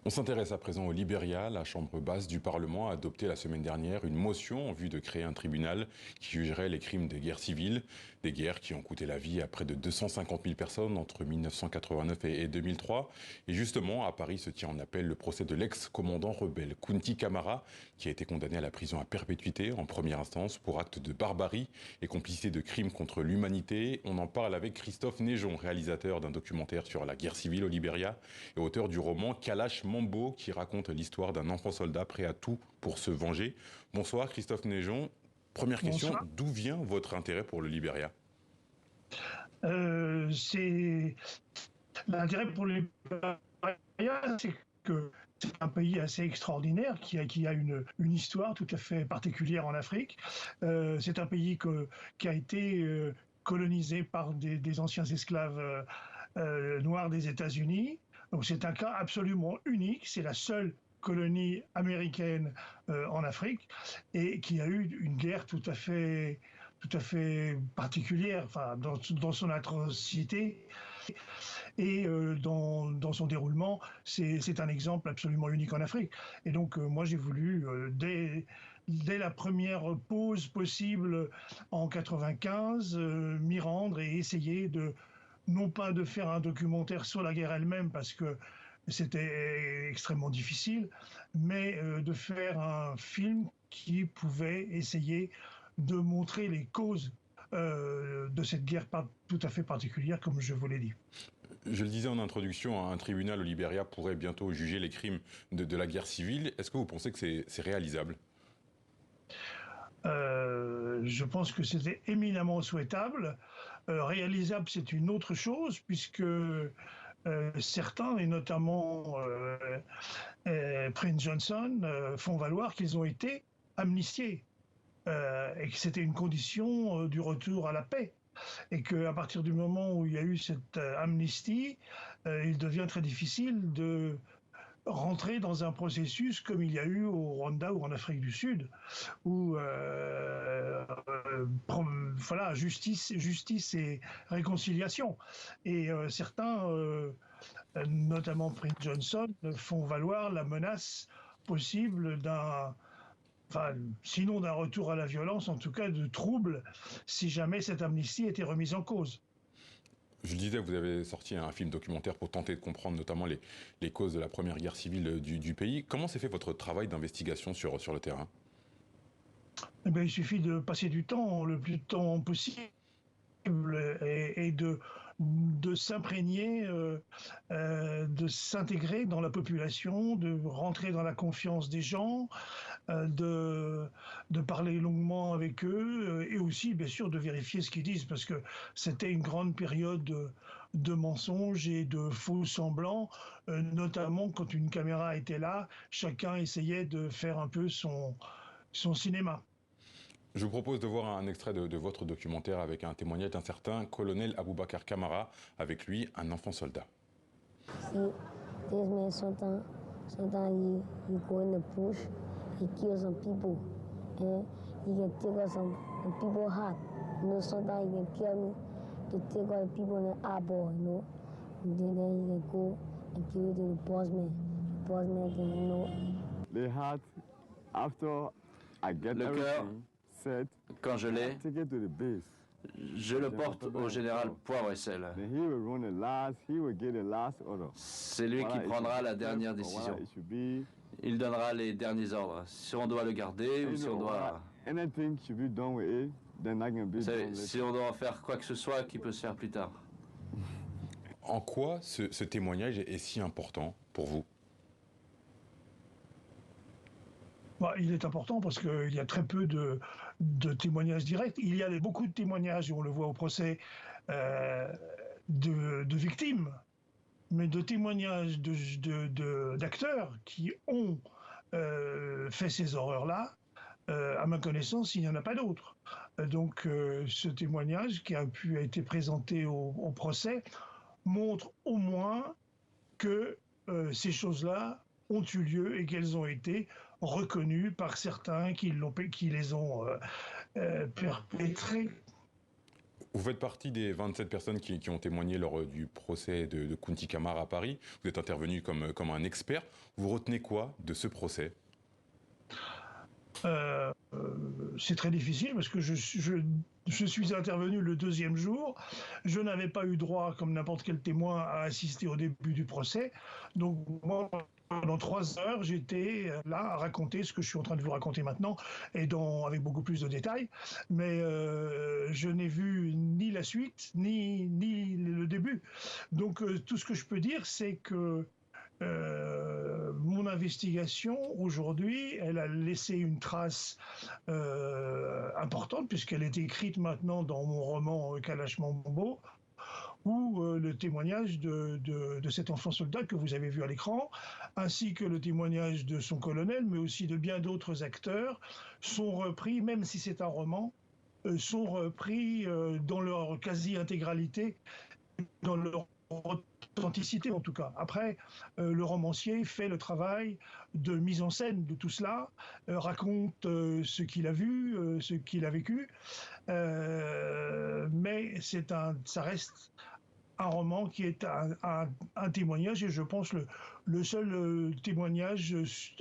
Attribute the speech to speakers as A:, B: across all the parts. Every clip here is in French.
A: On s'intéresse à présent au Libéria. La Chambre basse du Parlement a adopté la semaine dernière une motion en vue de créer un tribunal qui jugerait les crimes des guerres civiles, des guerres qui ont coûté la vie à près de 250 000 personnes entre 1989 et 2003. Et justement, à Paris se tient en appel le procès de l'ex-commandant rebelle Kounti Camara, qui a été condamné à la prison à perpétuité en première instance pour actes de barbarie et complicité de crimes contre l'humanité. On en parle avec Christophe Néjon, réalisateur d'un documentaire sur la guerre civile au Libéria et auteur du roman Kalash Mambo, qui raconte l'histoire d'un enfant soldat prêt à tout pour se venger. Bonsoir Christophe Néjon. Première question,
B: Bonsoir.
A: d'où vient votre intérêt pour le Libéria?
B: C'est l'intérêt pour les Libériens, c'est que c'est un pays assez extraordinaire qui a une histoire tout à fait particulière en Afrique. C'est un pays qui a été colonisé par des anciens esclaves noirs des États-Unis. Donc c'est un cas absolument unique. C'est la seule colonie américaine en Afrique et qui a eu une guerre tout à fait particulière, enfin, dans son atrocité et dans son déroulement. C'est un exemple absolument unique en Afrique. Et donc, moi, j'ai voulu, dès la première pause possible en 95, m'y rendre et essayer non pas de faire un documentaire sur la guerre elle-même, parce que c'était extrêmement difficile, mais de faire un film qui pouvait essayer de montrer les causes de cette guerre pas tout à fait particulière, comme je vous l'ai dit.
A: Je le disais en introduction, un tribunal au Libéria pourrait bientôt juger les crimes de la guerre civile. Est-ce que vous pensez que c'est réalisable?
B: Je pense que c'était éminemment souhaitable. Réalisable, c'est une autre chose, puisque certains, et notamment Prince Johnson, font valoir qu'ils ont été amnistiés et que c'était une condition du retour à la paix. Et qu'à partir du moment où il y a eu cette amnistie, il devient très difficile de rentrer dans un processus comme il y a eu au Rwanda ou en Afrique du Sud, où voilà, justice et réconciliation. Et certains, notamment Prince Johnson, font valoir la menace possible sinon d'un retour à la violence, en tout cas de troubles, si jamais cette amnistie était remise en cause.
A: Je le disais, vous avez sorti un film documentaire pour tenter de comprendre notamment les causes de la première guerre civile du pays. Comment s'est fait votre travail d'investigation sur le terrain?
B: Eh bien, il suffit de passer du temps, le plus de temps possible, et de s'imprégner, de s'intégrer dans la population, de rentrer dans la confiance des gens, de parler longuement avec eux, et aussi, bien sûr, de vérifier ce qu'ils disent, parce que c'était une grande période de mensonges et de faux semblants, notamment quand une caméra était là, chacun essayait de faire un peu son cinéma.
A: Je vous propose de voir un extrait de votre documentaire avec un témoignage d'un certain colonel Aboubakar Camara, avec lui un enfant soldat.
C: See, this man sometimes he go in the bush, he kill some people, and he can take out some people heart. You know, sometimes he can kill me to take out the people in the eyeball, you know. And then he can go and give it to the boss man. The boss man can, you know.
D: The heart, after I get
E: Le cœur,
D: everything set,
E: quand je l'ai,
D: take it to the base.
E: je le porte au général Poivre et Sel.
D: Then he will run the last, he will get the last order.
E: C'est lui qui
D: Voilà, it
E: prendra
D: should
E: la
D: be
E: dernière
D: kept or
E: décision.
D: what it should be.
E: Il donnera les derniers ordres. Si on doit le garder ou
D: You
E: si
D: know,
E: on doit...
D: anything should be done with it, then I can be
E: Vous savez,
D: done
E: si
D: later.
E: on doit faire quoi que ce soit qui peut se faire plus tard.
A: En quoi ce témoignage est si important pour vous?
B: Bah, il est important parce qu'il y a très peu de témoignages directs. Il y a beaucoup de témoignages, et on le voit au procès, de victimes, mais de témoignages d'acteurs qui ont fait ces horreurs-là, à ma connaissance, il n'y en a pas d'autres. Donc ce témoignage qui a été présenté au procès montre au moins que ces choses-là ont eu lieu et qu'elles ont été reconnues par certains qui les ont perpétrées.
A: Vous faites partie des 27 personnes qui ont témoigné lors du procès de Kunti Kamara à Paris. Vous êtes intervenu comme un expert. Vous retenez quoi de ce procès?
B: C'est très difficile parce que je suis intervenu le deuxième jour. Je n'avais pas eu droit, comme n'importe quel témoin, à assister au début du procès. Donc moi, pendant 3 heures, j'étais là à raconter ce que je suis en train de vous raconter maintenant, et avec beaucoup plus de détails. Mais je n'ai vu ni la suite, ni le début. Donc tout ce que je peux dire, c'est que mon investigation aujourd'hui, elle a laissé une trace importante puisqu'elle est écrite maintenant dans mon roman Kalash Mambo, où le témoignage de cet enfant soldat que vous avez vu à l'écran, ainsi que le témoignage de son colonel, mais aussi de bien d'autres acteurs, sont repris, même si c'est un roman, sont repris dans leur quasi-intégralité, dans leur authenticité en tout cas. Après, le romancier fait le travail de mise en scène de tout cela, raconte ce qu'il a vu, ce qu'il a vécu, mais ça reste un roman qui est un témoignage, et je pense le seul témoignage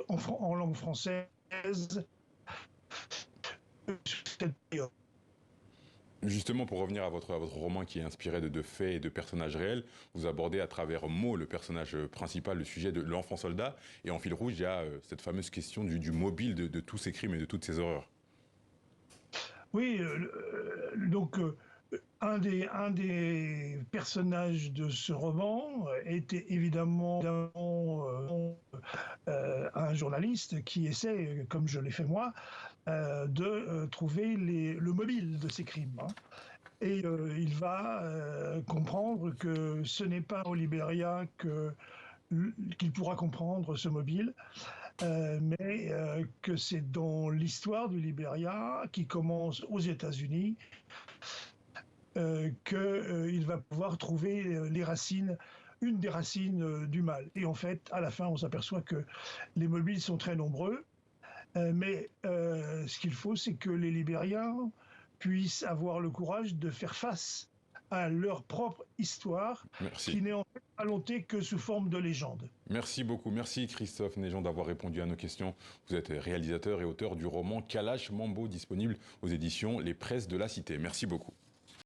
B: en langue française sur cette période.
A: Justement, pour revenir à votre roman qui est inspiré de faits et de personnages réels, vous abordez à travers Mo, le personnage principal, le sujet de l'enfant soldat. Et en fil rouge, il y a cette fameuse question du mobile de tous ces crimes et de toutes ces horreurs.
B: Oui, donc un des personnages de ce roman était évidemment un journaliste qui essaie, comme je l'ai fait moi, de trouver le mobile de ces crimes. Hein. Et il va comprendre que ce n'est pas au Libéria qu'il pourra comprendre ce mobile, mais que c'est dans l'histoire du Libéria, qui commence aux États-Unis, qu'il va pouvoir trouver une des racines du mal. Et en fait, à la fin, on s'aperçoit que les mobiles sont très nombreux, mais ce qu'il faut, c'est que les Libériens puissent avoir le courage de faire face à leur propre histoire,
A: Merci.
B: qui n'est en fait allongée que sous forme de légende.
A: Merci beaucoup. Merci Christophe Neigeon d'avoir répondu à nos questions. Vous êtes réalisateur et auteur du roman Kalash Mambo, disponible aux éditions Les Presses de la Cité. Merci beaucoup.